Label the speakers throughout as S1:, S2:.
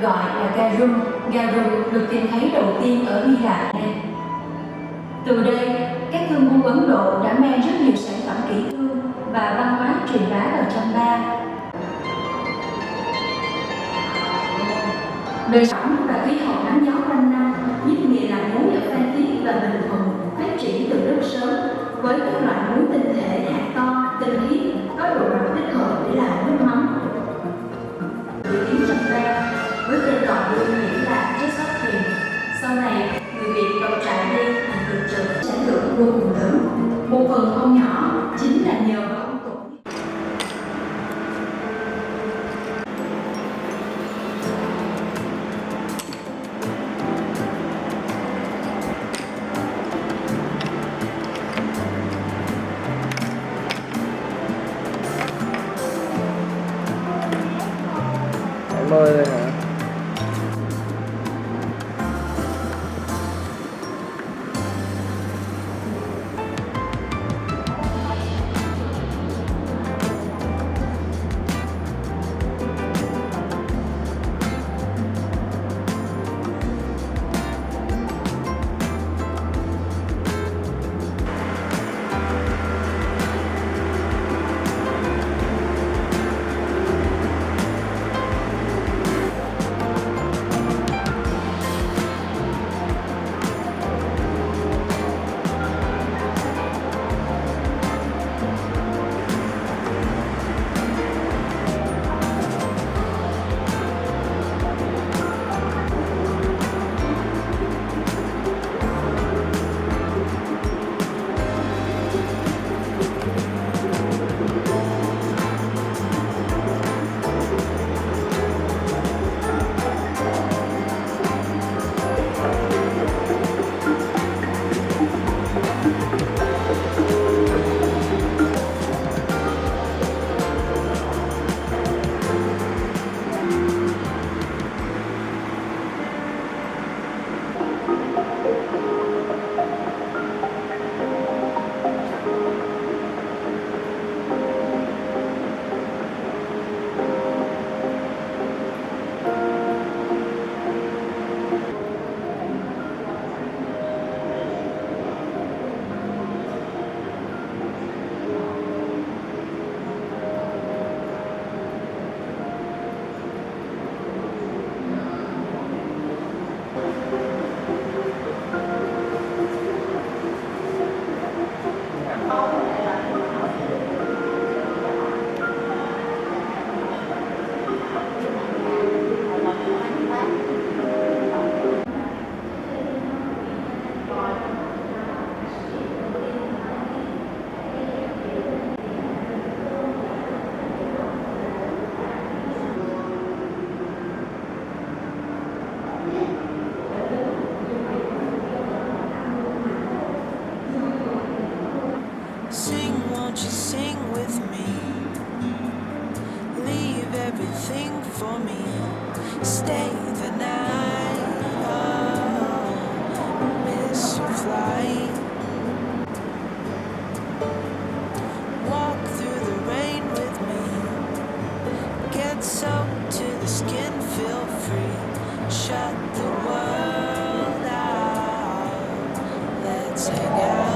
S1: gọi là garum. Garum được tìm thấy đầu tiên ở Hy Lạp. Từ đây, các thương buôn Ấn Độ đã mang rất nhiều sản phẩm kỹ thương và văn hóa truyền bá vào trong bar. Đời sống và khí hậu nắng gió quanh năm giúp nghề làm muối ở Phan Thiết và Bình Thuận phát triển từ rất sớm, với các loại muối tinh thể hạt to, tinh khiết, có độ đậm thích hợp để làm nước mắm. Nổi tiếng trong bar với tên gọi luôn nghĩa là Just Hot Thuyền. Sau này, người Việt độc trại đi thành từ trực, sản lượng vô cùng lớn. Một phần không nhỏ chính là nhờ vào ông Tụng.
S2: Em ơi đây hả?
S3: Won't you sing with me? Leave everything for me. Stay the night. Oh, miss your flight. Walk through the rain with me. Get soaked to the skin, feel free. Shut the world out. Let's hang out.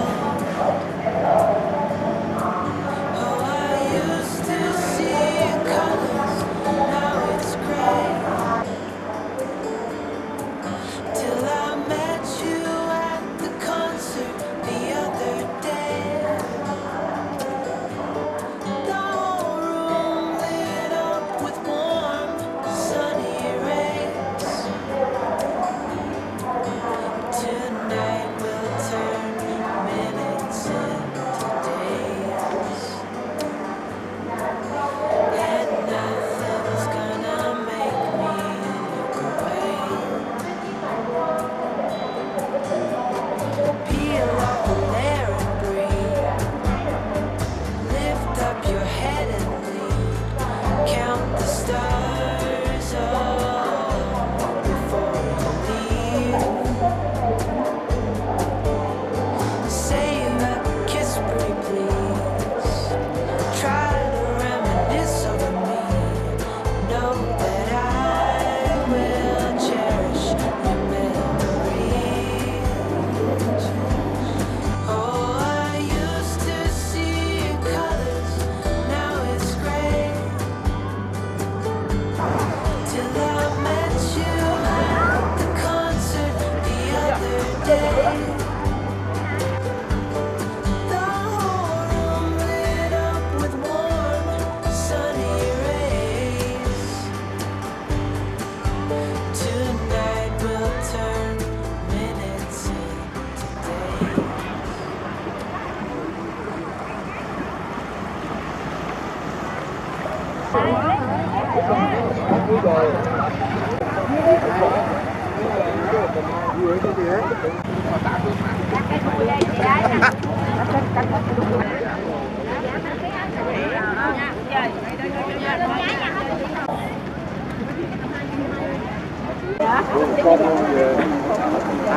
S2: Con không về.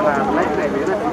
S2: Làm lấy cái này để nó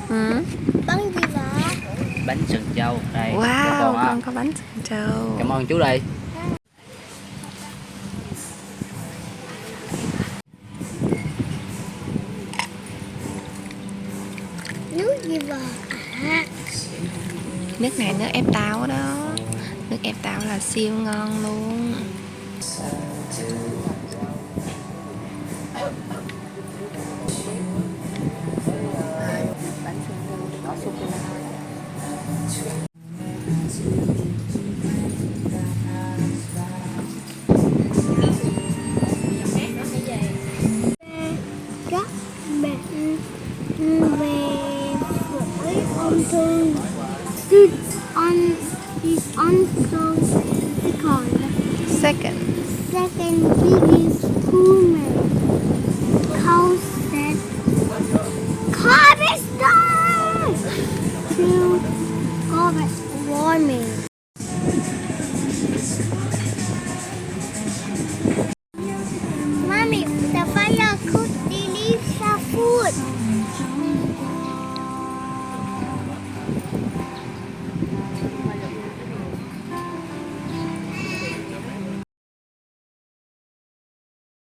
S4: Ừ.
S5: Bánh gì vậy?
S4: Bánh sừng trâu đây. Cho
S5: Wow,
S4: con á.
S5: con có bánh sừng trâu.
S4: Cảm ơn chú đây.
S5: Nước gì vậy? À,
S6: Nước này nước ép táo đó. Nước ép táo là siêu ngon luôn.
S5: các bệnh về phổi ung thư is also called
S6: Second.
S5: second biggest tumor causes carbon through global warming.